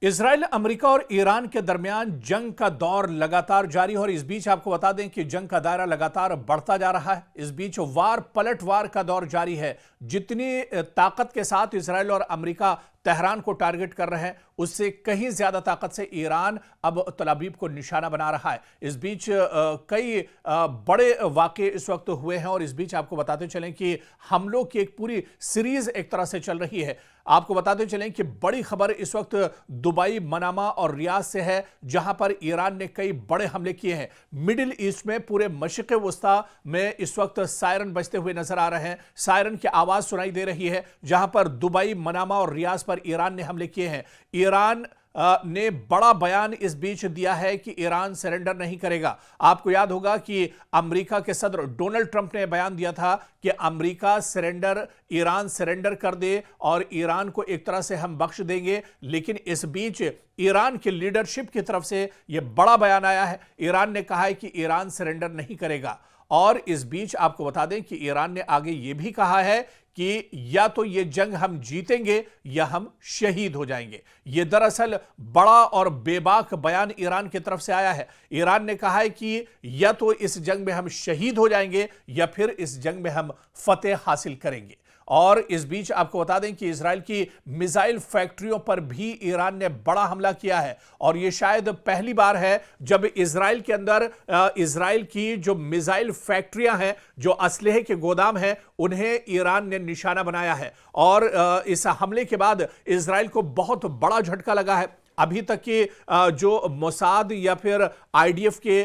Israel, America और Iran के दरमियान जंग का दौर लगातार जारी है और इस बीच आपको बता दें कि जंग का दायरा लगातार बढ़ता जा रहा है। इस बीच वार पलटवार का दौर जारी है। जितनी ताकत के साथ इजराइल और अमेरिका तेहरान को टारगेट कर रहे हैं, उससे कहीं ज्यादा ताकत से ईरान अब तल अवीव को निशाना बना रहा है। इस बीच कई बड़े वाक़े इस वक्त हुए हैं और इस बीच आपको बताते चलें कि हमलों की एक पूरी सीरीज एक तरह से चल रही है। आपको बताते चलें कि बड़ी खबर इस वक्त दुबई, मनामा और रियाद से है, जहां पर ईरान ने कई बड़े हमले किए हैं। मिडिल ईस्ट में पूरे मशरिक़ वस्ता में इस वक्त सायरन बजते हुए नजर आ रहे हैं। सायरन की आवाज सुनाई दे रही है, जहां पर दुबई, मनामा और रियाद पर ईरान ने हमले किए हैं। ईरान ने बड़ा बयान इस बीच दिया है कि ईरान सरेंडर नहीं करेगा। आपको याद होगा कि अमेरिका के सदर डोनाल्ड ट्रंप ने बयान दिया था कि ईरान सरेंडर कर दे और ईरान को एक तरह से हम बख्श देंगे। लेकिन इस बीच ईरान की लीडरशिप की तरफ से यह बड़ा बयान आया है। ईरान ने कहा है कि ईरान सरेंडर नहीं करेगा। और इस बीच आपको बता दें कि ईरान ने आगे यह भी कहा है कि या तो यह जंग हम जीतेंगे या हम शहीद हो जाएंगे। यह दरअसल बड़ा और बेबाक बयान ईरान की तरफ से आया है। ईरान ने कहा है कि या तो इस जंग में हम शहीद हो जाएंगे या फिर इस जंग में हम फतेह हासिल करेंगे। और इस बीच आपको बता दें कि इजराइल की मिसाइल फैक्ट्रियों पर भी ईरान ने बड़ा हमला किया है और यह शायद पहली बार है जब इजराइल के अंदर इजराइल की जो मिसाइल फैक्ट्रियां हैं, जो असलहे के गोदाम हैं, उन्हें ईरान ने निशाना बनाया है। और इस हमले के बाद इजराइल को बहुत बड़ा झटका लगा है। अभी तक के जो मोसाद या फिर आईडीएफ के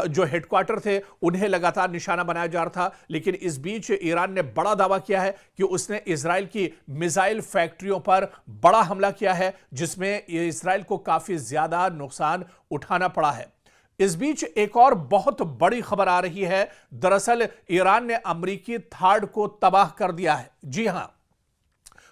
जो हेडक्वार्टर थे, उन्हें लगातार निशाना बनाया जा रहा था। लेकिन इस बीच ईरान ने बड़ा दावा किया है कि उसने इजराइल की मिसाइल फैक्ट्रियों पर बड़ा हमला किया है, जिसमें इजराइल को काफी ज्यादा नुकसान उठाना पड़ा है। इस बीच एक और बहुत बड़ी खबर आ रही है। दरअसल ईरान ने अमेरिकी थार्ड को तबाह कर दिया है। जी हां,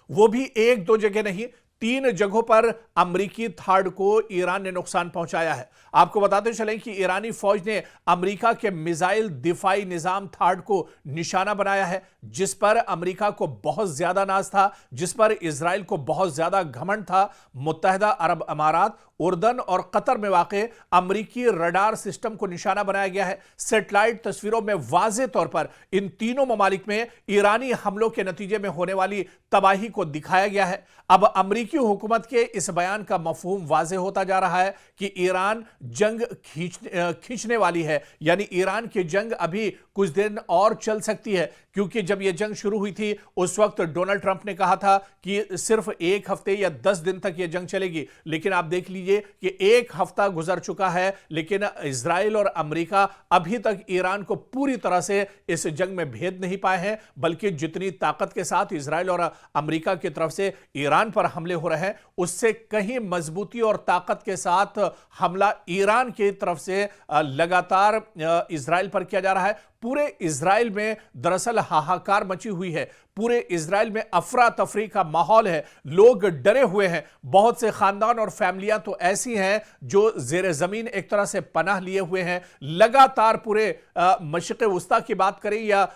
वो भी एक दो जगह नहीं, 3 जगहों पर अमेरिकी थार्ड को ईरान ने नुकसान पहुंचाया है। आपको बताते चलें कि ईरानी फौज ने अमेरिका के मिसाइल दिफाई निजाम थार्ड को निशाना बनाया है, जिस पर अमेरिका को बहुत ज्यादा नाज था, जिस पर इजराइल को बहुत ज्यादा घमंड था। मुत्तहिदा अरब अमारात, उर्दन और कतर में वाक़े अमेरिकी रडार सिस्टम को निशाना बनाया गया है। सैटेलाइट तस्वीरों में वाज़े तौर पर इन तीनों ममालिक में ईरानी हमलों के नतीजे में होने वाली तबाही को दिखाया गया है। अब अमेरिकी हुकूमत के इस बयान का मफहूम वाज़े होता जा रहा है कि ईरान जंग खींचने वाली है, यानी ईरान की जंग अभी कुछ दिन और चल सकती है। क्योंकि जब यह जंग शुरू हुई थी, उस वक्त डोनाल्ड ट्रंप ने कहा था कि सिर्फ 1 हफ्ते या 10 दिन तक यह जंग चलेगी। लेकिन आप देख लीजिए कि 1 हफ्ता गुजर चुका है, लेकिन इजराइल और अमेरिका अभी तक ईरान को पूरी तरह से इस जंग में भेद नहीं पाए हैं। बल्कि जितनी ताकत के साथ इजराइल और अमेरिका की तरफ से ईरान पर हमले हो रहे हैं, उससे कहीं मजबूती और ताकत के साथ हमला ईरान की तरफ से लगातार इजराइल पर किया जा रहा है। पूरे इजराइल में दरअसल हाहाकार मची हुई है। पूरे इजराइल में अफरा तफरी का माहौल है। लोग डरे हुए हैं। बहुत से खानदान और फैमिलियां तो ऐसी हैं जो जेर जमीन एक तरह से पनाह लिए हुए हैं। लगातार पूरे मशरिक़ वस्ता की बात करें या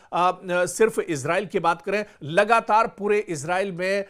सिर्फ इजराइल की बात करें, लगातार पूरे इजराइल में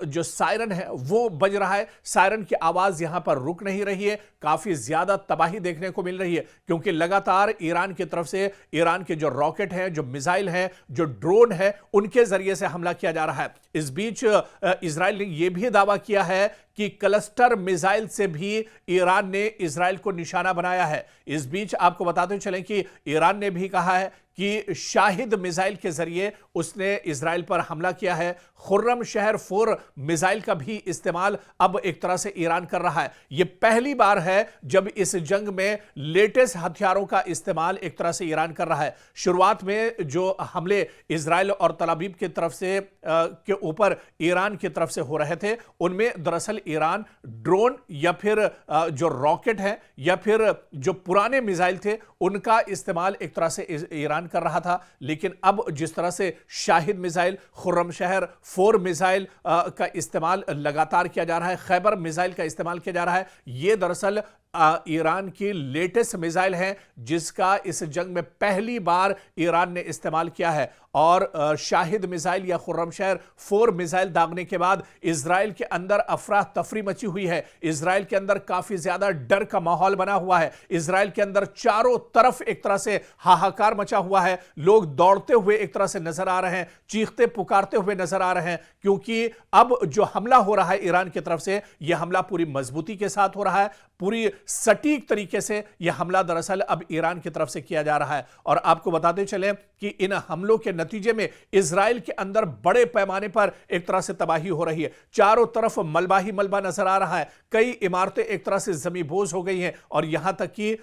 जो सायरन है वो बज रहा है। सायरन की आवाज यहां पर रुक नहीं रही है। काफी ज्यादा तबाही देखने को मिल रही है, क्योंकि लगातार ईरान की तरफ से ईरान के जो रॉकेट हैं, जो मिसाइल हैं, जो ड्रोन है, उनके जरिए से हमला किया जा रहा है। इस बीच इजराइल ने यह भी दावा किया है कि क्लस्टर मिसाइल से भी ईरान ने इजराइल को निशाना बनाया है। इस बीच आपको बताते चलें कि ईरान ने भी कहा है कि शाहिद मिसाइल के जरिए उसने इजराइल पर हमला किया है। खुर्रम शहर 4 मिसाइल का भी इस्तेमाल अब एक तरह से ईरान कर रहा है। यह पहली बार है जब इस जंग में लेटेस्ट हथियारों का इस्तेमाल एक तरह से ईरान कर रहा है। शुरुआत में जो हमले इजराइल और तल अवीव की तरफ से के ऊपर ईरान की तरफ से हो रहे थे, उनमें दरअसल ईरान ड्रोन या फिर जो रॉकेट है या फिर जो पुराने मिसाइल थे, उनका इस्तेमाल एक तरह से ईरान कर रहा था। लेकिन अब जिस तरह से शाहिद मिसाइल, खुर्रम शहर 4 मिसाइल का इस्तेमाल लगातार किया जा रहा है, खैबर मिसाइल का इस्तेमाल किया जा रहा है, यह दरअसल ईरान की लेटेस्ट मिसाइल है जिसका इस जंग में पहली बार ईरान ने इस्तेमाल किया है। और शाहिद मिसाइल या खुर्रमशहर 4 मिसाइल दागने के बाद इजराइल के अंदर अफरा तफरी मची हुई है। इजराइल के अंदर काफी ज्यादा डर का माहौल बना हुआ है। इजराइल के अंदर चारों तरफ एक तरह से हाहाकार मचा हुआ है। लोग दौड़ते हुए एक तरह से नजर आ रहे हैं, चीखते पुकारते हुए नजर आ रहे हैं, क्योंकि अब जो हमला हो रहा है ईरान की तरफ से, यह हमला पूरी मजबूती के साथ हो रहा है, पूरी सटीक तरीके से यह हमला दरअसल अब ईरान की तरफ से किया जा रहा है। और आपको बताते चले कि इन हमलों के नतीजे में इजराइल के अंदर बड़े पैमाने पर एक तरह से तबाही हो रही है। चारों तरफ मलबा ही मलबा नजर आ रहा है। कई इमारतें एक तरह से जमींबोज हो गई हैं और यहां तक कि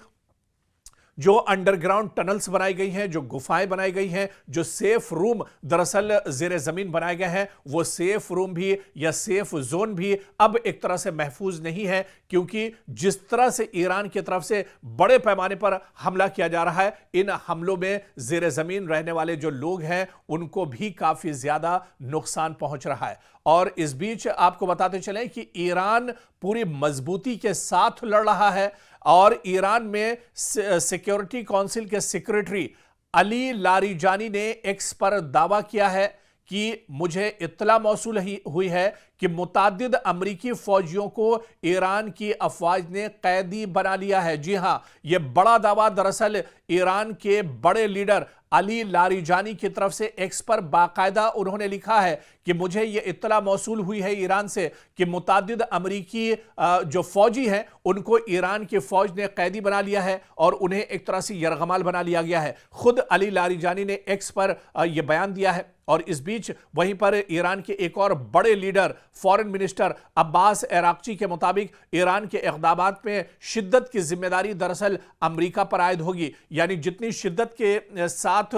जो अंडरग्राउंड टनल्स बनाई गई हैं, जो गुफाएं बनाई गई हैं, जो सेफ रूम दरअसल जेर जमीन बनाए गए हैं, वो सेफ रूम भी या सेफ जोन भी अब एक तरह से महफूज नहीं है, क्योंकि जिस तरह से ईरान की तरफ से बड़े पैमाने पर हमला किया जा रहा है, इन हमलों में जेर जमीन रहने वाले जो लोग हैं उनको भी काफी ज्यादा नुकसान पहुंच रहा है। और इस बीच आपको बताते चलें कि ईरान पूरी मजबूती के साथ लड़ रहा है और ईरान में सिक्योरिटी काउंसिल के सेक्रेटरी अली लारिजानी ने एक्स पर दावा किया है कि मुझे इत्तला मौसूल हुई है कि मुतादिद अमरीकी फौजियों को ईरान की अफवाज ने कैदी बना लिया है। जी हां, यह बड़ा दावा दरअसल ईरान के बड़े लीडर अली लारिजानी की तरफ से एक्स पर बाकायदा उन्होंने लिखा है कि मुझे यह इत्तला मौसूल हुई है ईरान से कि मुतादिद अमरीकी जो फौजी हैं उनको ईरान की फौज ने कैदी बना लिया है और उन्हें एक तरह से यरगमाल बना लिया गया है। खुद अली लारिजानी ने एक्स पर यह बयान दिया है। और इस बीच वहीं पर ईरान के एक और बड़े leader foreign minister Abbas Araghchi के मुताबिक ईरान के इक़दामात में शिद्दत की जिम्मेदारी दरअसल अमरीका पर आयद होगी। यानी जितनी शिद्दत के साथ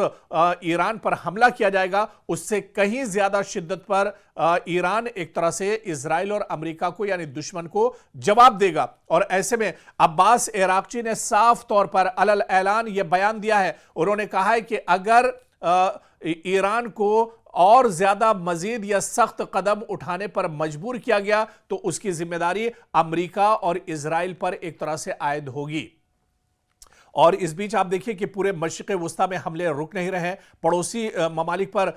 ईरान पर हमला किया जाएगा उससे कहीं ज्यादा शिद्दत पर ईरान एक तरह से इजराइल और अमरीका को यानी दुश्मन को जवाब देगा। और ऐसे में अब्बास अराक्ची ने साफ तौर पर अलल ऐलान यह बयान दिया है। उन्होंने कहा है कि अगर ईरान को और ज्यादा मजीद या सख्त कदम उठाने पर मजबूर किया गया तो उसकी जिम्मेदारी अमेरिका और इजराइल पर एक तरह से आयद होगी। और इस बीच आप देखिए कि पूरे मशरिक़ वुस्ता में हमले रुक नहीं रहे हैं। पड़ोसी ममालिक पर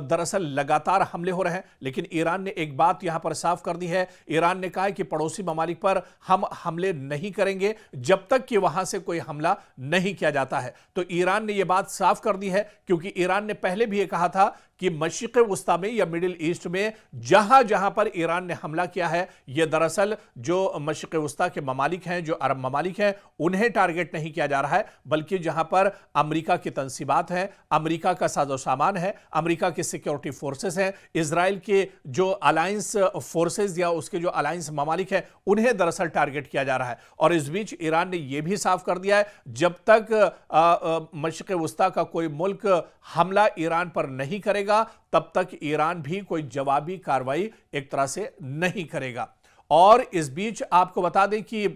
दरअसल लगातार हमले हो रहे हैं, लेकिन ईरान ने एक बात यहां पर साफ कर दी है। ईरान ने कहा है कि पड़ोसी ममालिक पर हम हमले नहीं करेंगे जब तक कि वहां से कोई हमला नहीं किया जाता है। तो ईरान ने यह बात साफ कर दी है, क्योंकि ईरान ने पहले भी यह कहा था कि मशरिक़ वुस्ता में या मिडिल ईस्ट में जहां जहां पर ईरान ने हमला किया है, यह दरअसल जो मशरिक़ वुस्ता के ममालिक हैं, जो अरब ममालिक हैं, उन्हें टारगेट नहीं किया जा रहा है, बल्कि जहां पर अमेरिका की तंसीबात हैं, अमेरिका का साजो सामान है, अमेरिका की सिक्योरिटी फोर्सेस हैं, इजराइल के जो अलायंस फोर्सेस या उसके जो अलायंस ममालिक हैं, उन्हें दरअसल टारगेट किया जा रहा है। और इस बीच ईरान ने यह भी साफ कर दिया है, जब तक मशरिक़ वुस्ता का कोई मुल्क हमला ईरान पर नहीं करेगा तब तक ईरान भी कोई जवाबी कार्रवाई एक तरह से नहीं करेगा। और इस बीच आपको बता दें कि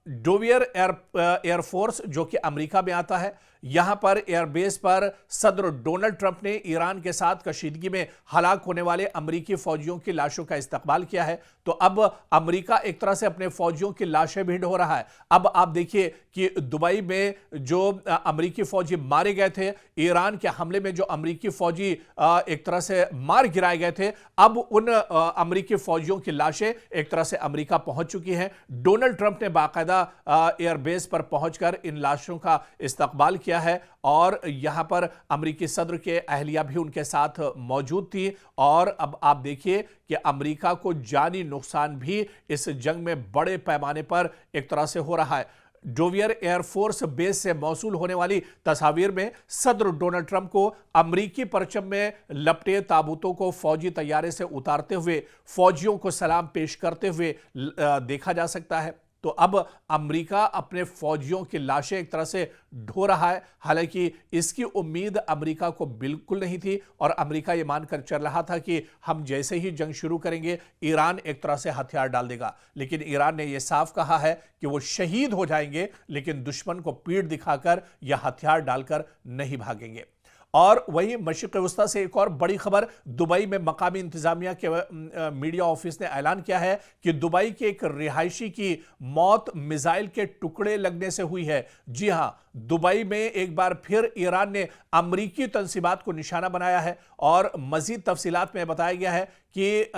डोवियर एयरफोर्स जो कि अमेरिका में आता है, यहां पर एयरबेस पर सदर डोनाल्ड ट्रंप ने ईरान के साथ कशीदगी में हलाक होने वाले अमेरिकी फौजियों की लाशों का इस्तकबाल किया है। तो अब अमेरिका एक तरह से अपने फौजियों की लाशें भी ढो रहा है। अब आप देखिए कि दुबई में जो अमेरिकी फौजी मारे गए थे, ईरान के हमले में जो अमेरिकी फौजी एक तरह से मार गिराए गए थे, अब उन अमेरिकी फौजियों की लाशें एक तरह से अमेरिका पहुंच चुकी हैं। डोनाल्ड ट्रंप ने बाकायदा एयरबेस पर पहुंचकर इन लाशों का इस्तकबाल किया है और यहां पर अमेरिकी सदर के अहलिया भी उनके साथ मौजूद थी। और अब आप देखिए कि अमेरिका को जानी नुकसान भी इस जंग में बड़े पैमाने पर एक तरह से हो रहा है। डोवियर एयरफोर्स बेस से मौसूल होने वाली तस्वीर में सदर डोनाल्ड ट्रंप को अमेरिकी परचम में लपटे ताबूतों को फौजी तैयारे से उतारते हुए फौजियों को सलाम पेश करते हुए देखा जा सकता है। तो अब अमेरिका अपने फौजियों की लाशें एक तरह से ढो रहा है। हालांकि इसकी उम्मीद अमेरिका को बिल्कुल नहीं थी और अमेरिका ये मानकर चल रहा था कि हम जैसे ही जंग शुरू करेंगे ईरान एक तरह से हथियार डाल देगा। लेकिन ईरान ने यह साफ कहा है कि वो शहीद हो जाएंगे, लेकिन दुश्मन को पीठ दिखाकर या हथियार डालकर नहीं भागेंगे। और वहीं मशरिक़ वस्ता से एक और बड़ी खबर, दुबई में मकामी इंतजामिया के मीडिया ऑफिस ने ऐलान किया है कि दुबई के एक रिहायशी की मौत मिसाइल के टुकड़े लगने से हुई है। जी हां, दुबई में एक बार फिर ईरान ने अमरीकी तंसीबात को निशाना बनाया है और मजीद तफसीलात में बताया गया है कि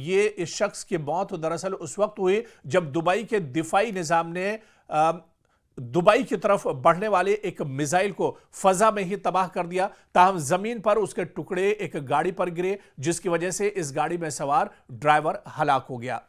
ये इस शख्स की मौत दरअसल उस वक्त हुई जब दुबई के दिफाई निजाम ने दुबई की तरफ बढ़ने वाले एक मिसाइल को फजा में ही तबाह कर दिया। ताहम जमीन पर उसके टुकड़े एक गाड़ी पर गिरे, जिसकी वजह से इस गाड़ी में सवार ड्राइवर हलाक हो गया।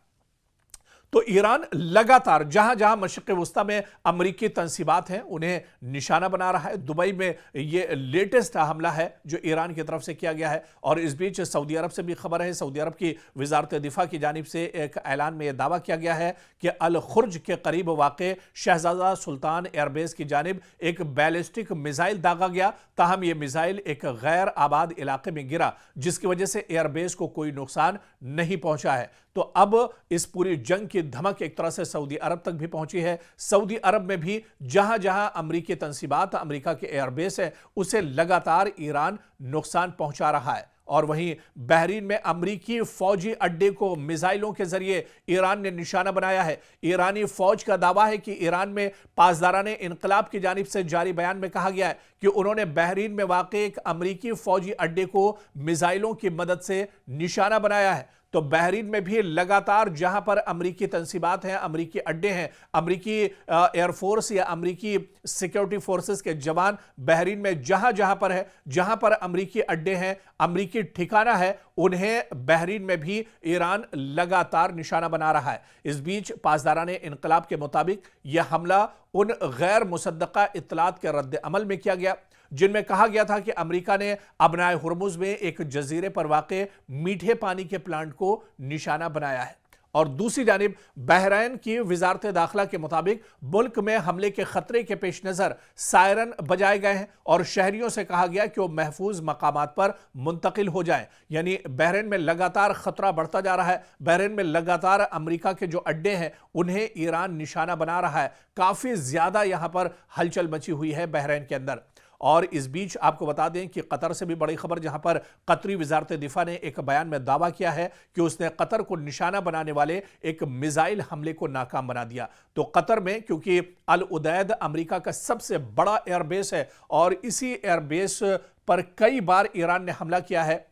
तो ईरान लगातार जहां जहां मशरिक़ वस्ता में अमरीकी तंसीबात हैं उन्हें निशाना बना रहा है। दुबई में यह लेटेस्ट हमला है जो ईरान की तरफ से किया गया है। और इस बीच सऊदी अरब से भी खबर है। सऊदी अरब की वजारत दिफा की जानिब से एक ऐलान में यह दावा किया गया है कि अल खुर्ज के करीब वाक़े शहजादा सुल्तान एयरबेस की जानिब एक बैलिस्टिक मिसाइल दागा गया। ताहम यह मिसाइल एक गैर आबाद इलाके में गिरा, जिसकी वजह से एयरबेस को कोई नुकसान नहीं पहुंचा है। तो अब इस पूरी जंग की धमक एक तरह से सऊदी अरब तक भी पहुंची है। सऊदी अरब में भी जहां जहां अमरीकी तंसीबात, अमरीका के एयरबेस है, उसे लगातार ईरान नुकसान पहुंचा रहा है। और वहीं बहरीन में अमरीकी फौजी अड्डे को मिसाइलों के जरिए ईरान ने निशाना बनाया है। ईरानी फौज का दावा है कि ईरान में पासदाराने इनकलाब की जानिब से जारी बयान में कहा गया है कि उन्होंने बहरीन में वाक़े एक अमरीकी फौजी अड्डे को मिसाइलों की मदद से निशाना बनाया है। तो बहरीन में भी लगातार जहां पर अमरीकी तंसीबात हैं, अमरीकी अड्डे हैं, अमरीकी एयरफोर्स या अमरीकी सिक्योरिटी फोर्सेस के जवान बहरीन में जहां जहां पर है, जहां पर अमरीकी अड्डे हैं, अमरीकी ठिकाना है, उन्हें बहरीन में भी ईरान लगातार निशाना बना रहा है। इस बीच पासदाराने इनकलाब के मुताबिक यह हमला उन गैर मुसद्दका इत्तलात के रद्द अमल में किया गया जिनमें कहा गया था कि अमेरिका ने अबनाए हुर्मुज में एक जजीरे पर वाक़े मीठे पानी के प्लांट को निशाना बनाया है। और दूसरी जानिब बहरीन की वजारत दाखिला के मुताबिक मुल्क में हमले के खतरे के पेश नज़र सायरन बजाए गए हैं और शहरियों से कहा गया कि वो महफूज मकामात पर मुंतकिल हो जाएं। यानी बहरीन में लगातार खतरा बढ़ता जा रहा है। बहरीन में लगातार अमेरिका के जो अड्डे हैं उन्हें ईरान निशाना बना रहा है। काफ़ी ज़्यादा यहाँ पर हलचल मची हुई है बहरीन के अंदर। और इस बीच आपको बता दें कि कतर से भी बड़ी खबर, जहां पर कतरी वजारत दिफा ने एक बयान में दावा किया है कि उसने कतर को निशाना बनाने वाले एक मिसाइल हमले को नाकाम बना दिया। तो कतर में, क्योंकि अल उदैद अमेरिका का सबसे बड़ा एयरबेस है और इसी एयरबेस पर कई बार ईरान ने हमला किया है।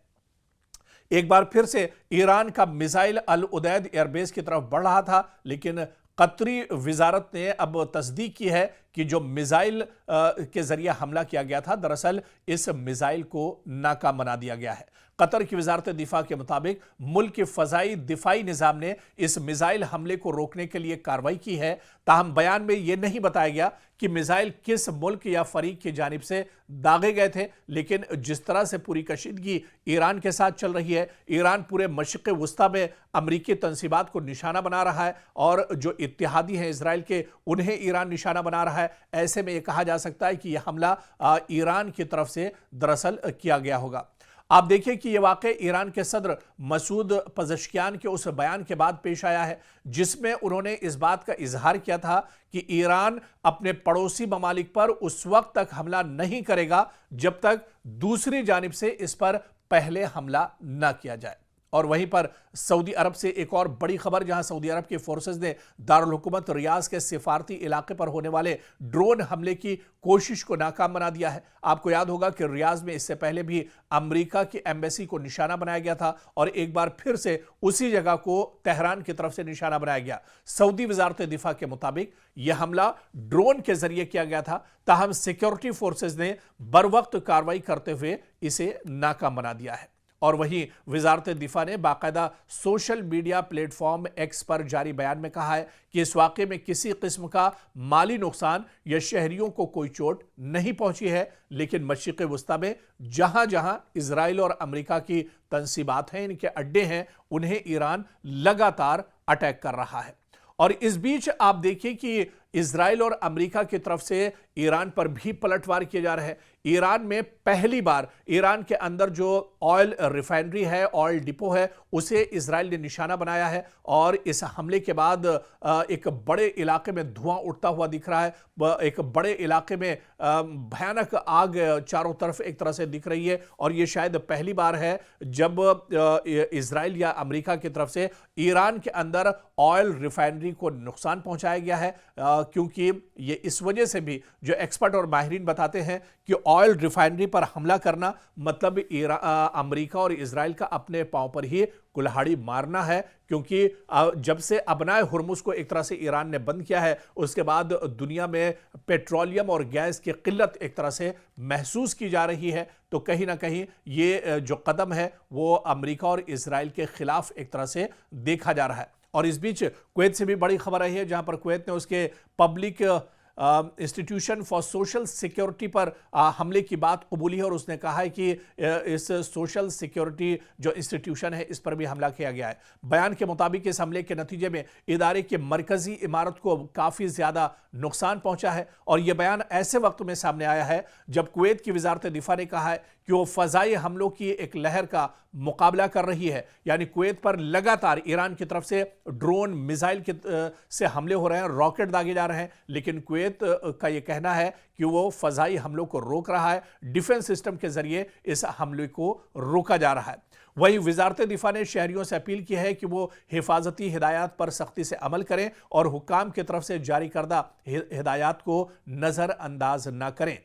एक बार फिर से ईरान का मिसाइल अल उदैद एयरबेस की तरफ बढ़ रहा था, लेकिन कतरी वजारत ने अब तस्दीक की है कि जो मिसाइल के जरिए हमला किया गया था, दरअसल इस मिसाइल को नाकाम बना दिया गया है। कतर की वजारत दिफा के मुताबिक मुल्क के फ़ज़ाई दिफाई निज़ाम ने इस मिसाइल हमले को रोकने के लिए कार्रवाई की है। ताहम बयान में यह नहीं बताया गया कि मिसाइल किस मुल्क या फरीक की जानिब से दागे गए थे, लेकिन जिस तरह से पूरी कशीदगी ईरान के साथ चल रही है, ईरान पूरे मशरिक़ वस्ता में अमरीकी तंसीबात को निशाना बना रहा है और जो इत्तेहादी हैं इजराइल के, उन्हें ईरान निशाना बना रहा है। ऐसे में यह कहा जा सकता है कि यह हमला ईरान की तरफ से दरअसल किया गया होगा। आप देखिए कि यह वाक़े ईरान के सदर मसूद पज़ेश्कियान के उस बयान के बाद पेश आया है जिसमें उन्होंने इस बात का इजहार किया था कि ईरान अपने पड़ोसी ममालिक पर उस वक्त तक हमला नहीं करेगा जब तक दूसरी जानिब से इस पर पहले हमला न किया जाए। और वहीं पर सऊदी अरब से एक और बड़ी खबर, जहां सऊदी अरब की फोर्सेस ने दारुल हुकूमत रियाज के सिफारती इलाके पर होने वाले ड्रोन हमले की कोशिश को नाकाम बना दिया है। आपको याद होगा कि रियाज में इससे पहले भी अमेरिका की एम्बेसी को निशाना बनाया गया था और एक बार फिर से उसी जगह को तेहरान की तरफ से निशाना बनाया गया। सऊदी वजारत दिफा के मुताबिक यह हमला ड्रोन के जरिए किया गया था, ताहम सिक्योरिटी फोर्सेज ने बरवक्त कार्रवाई करते हुए इसे नाकाम बना दिया है। और वहीं वजारत दिफा ने बाकायदा सोशल मीडिया प्लेटफॉर्म एक्स पर जारी बयान में कहा है कि इस वाक़े में किसी किस्म का माली नुकसान या शहरियों को कोई चोट नहीं पहुंची है, लेकिन मशरिक़ वस्ता में जहां जहां इजराइल और अमेरिका की तंसीबात हैं, इनके अड्डे हैं, उन्हें ईरान लगातार अटैक कर रहा है। और इस बीच आप देखिए कि इजराइल और अमेरिका की तरफ से ईरान पर भी पलटवार किए जा रहे हैं। ईरान में पहली बार ईरान के अंदर जो ऑयल रिफाइनरी है, ऑयल डिपो है, उसे इजराइल ने निशाना बनाया है और इस हमले के बाद एक बड़े इलाके में धुआं उठता हुआ दिख रहा है। एक बड़े इलाके में भयानक आग चारों तरफ एक तरह से दिख रही है और यह शायद पहली बार है जब इजराइल या अमेरिका की तरफ से ईरान के अंदर ऑयल रिफाइनरी को नुकसान पहुंचाया गया है, क्योंकि ये इस वजह से भी जो एक्सपर्ट और माहिरीन बताते हैं कि ऑयल रिफाइनरी पर हमला करना मतलब अमेरिका और इजराइल का अपने पांव पर ही कुल्हाड़ी मारना है, क्योंकि जब से अबनाए हुर्मुज को एक तरह से ईरान ने बंद किया है उसके बाद दुनिया में पेट्रोलियम और गैस की किल्लत एक तरह से महसूस की जा रही है। तो कहीं ना कहीं ये जो कदम है वो अमेरिका और इजराइल के खिलाफ एक तरह से देखा जा रहा है। और इस बीच कुवैत से भी बड़ी खबर आई है, जहां पर कुवैत ने उसके public institution for social security पर हमले की बात कबूली है और उसने कहा है कि इस सोशल सिक्योरिटी जो इंस्टीट्यूशन है इस पर भी हमला किया गया है। बयान के मुताबिक इस हमले के नतीजे में इदारे की मरकजी इमारत को काफ़ी ज़्यादा नुकसान पहुंचा है और यह बयान ऐसे वक्त में सामने आया है जब कुवैत की वजारत दिफा ने कहा है कि वो फ़ज़ाई हमलों की एक लहर का मुकाबला कर रही है। यानी कुवैत पर लगातार ईरान की तरफ से ड्रोन मिसाइल से हमले हो रहे हैं, रॉकेट दागे जा रहे हैं, लेकिन कुवैत का ये कहना है कि वो फ़ज़ाई हमलों को रोक रहा है, डिफेंस सिस्टम के जरिए इस हमले को रोका जा रहा है। वहीं वजारत दिफा ने शहरियों से अपील की है कि वो हिफाजती हिदायत पर सख्ती से अमल करें और हुक्काम की तरफ से जारी करदा हिदायत को नज़रअंदाज न करें।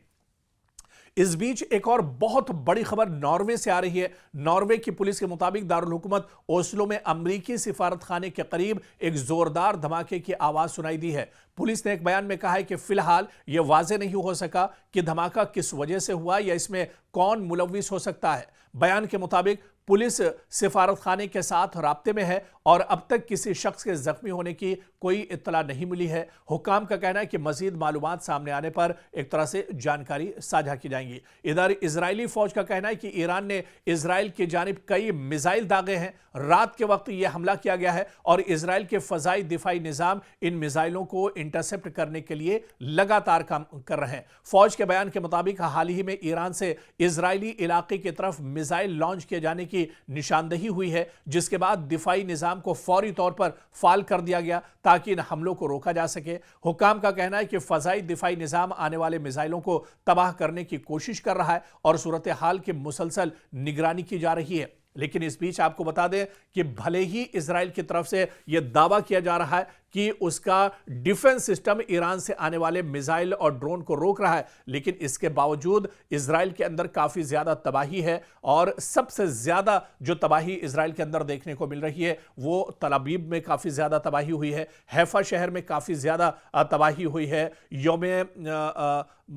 इस बीच एक और बहुत बड़ी खबर नॉर्वे से आ रही है। नॉर्वे की पुलिस के मुताबिक दारुल हुकूमत ओस्लो में अमरीकी सिफारत खाने के करीब एक जोरदार धमाके की आवाज सुनाई दी है। पुलिस ने एक बयान में कहा है कि फिलहाल यह वाज़ेह नहीं हो सका कि धमाका किस वजह से हुआ या इसमें कौन मुलव्विस हो सकता है। बयान के मुताबिक पुलिस सिफारत खाने के साथ राब्ते में है और अब तक किसी शख्स के जख्मी होने की कोई इत्तला नहीं मिली है। हुक्काम का कहना है कि मजीद मालूमात सामने आने पर एक तरह से जानकारी साझा की जाएंगी। इधर इजरायली फौज का कहना है कि ईरान ने इजराइल की जानिब कई मिसाइल दागे हैं। रात के वक्त यह हमला किया गया है और इजराइल के फजाई दिफाई निज़ाम इन मिसाइलों को इंटरसेप्ट करने के लिए लगातार काम कर रहे हैं। फौज के बयान के मुताबिक हाल ही में ईरान से इजरायली इलाके की तरफ मिसाइल लॉन्च किए जाने की निशानदेही हुई है, जिसके बाद दिफाई निजाम को फौरी तौर पर फाल कर दिया गया ताकि इन हमलों को रोका जा सके। हुक्काम का कहना है कि फजाई दिफाई निजाम आने वाले मिसाइलों को तबाह करने की कोशिश कर रहा है और सूरत हाल की मुसलसल निगरानी की जा रही है। लेकिन इस बीच आपको बता दें कि भले ही इजराइल की तरफ से यह दावा किया जा रहा है कि उसका डिफेंस सिस्टम ईरान से आने वाले मिसाइल और ड्रोन को रोक रहा है, लेकिन इसके बावजूद इजराइल के अंदर काफी ज्यादा तबाही है और सबसे ज्यादा जो तबाही इजराइल के अंदर देखने को मिल रही है वो तल अबीब में काफी ज्यादा तबाही हुई है, हैफा शहर में काफी ज्यादा तबाही हुई है, यौमे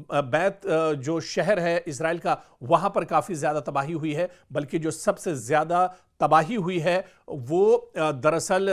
बैत जो शहर है इजराइल का वहां पर काफी ज्यादा तबाही हुई है। बल्कि जो सबसे ज्यादा तबाही हुई है वो दरअसल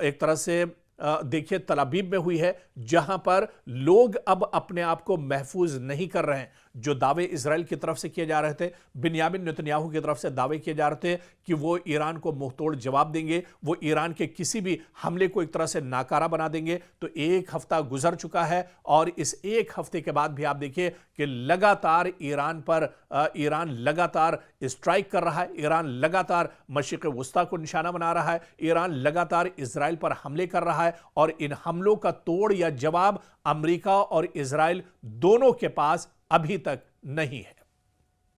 एक तरह से देखिए तल अबीब में हुई है, जहां पर लोग अब अपने आप को महफूज नहीं कर रहे हैं। जो दावे इजराइल की तरफ से किए जा रहे थे, बिन्यामिन नेतन्याहू की तरफ से दावे किए जा रहे थे कि वो ईरान को मुंहतोड़ जवाब देंगे, वो ईरान के किसी भी हमले को एक तरह से नाकारा बना देंगे। तो एक हफ्ता गुजर चुका है और इस एक हफ्ते के बाद भी आप देखिए कि लगातार ईरान लगातार स्ट्राइक कर रहा है, ईरान लगातार मशरिक़ वुस्ता को निशाना बना रहा है, ईरान लगातार इजराइल पर हमले कर रहा है और इन हमलों का तोड़ या जवाब अमेरिका और इजराइल दोनों के पास अभी तक नहीं है।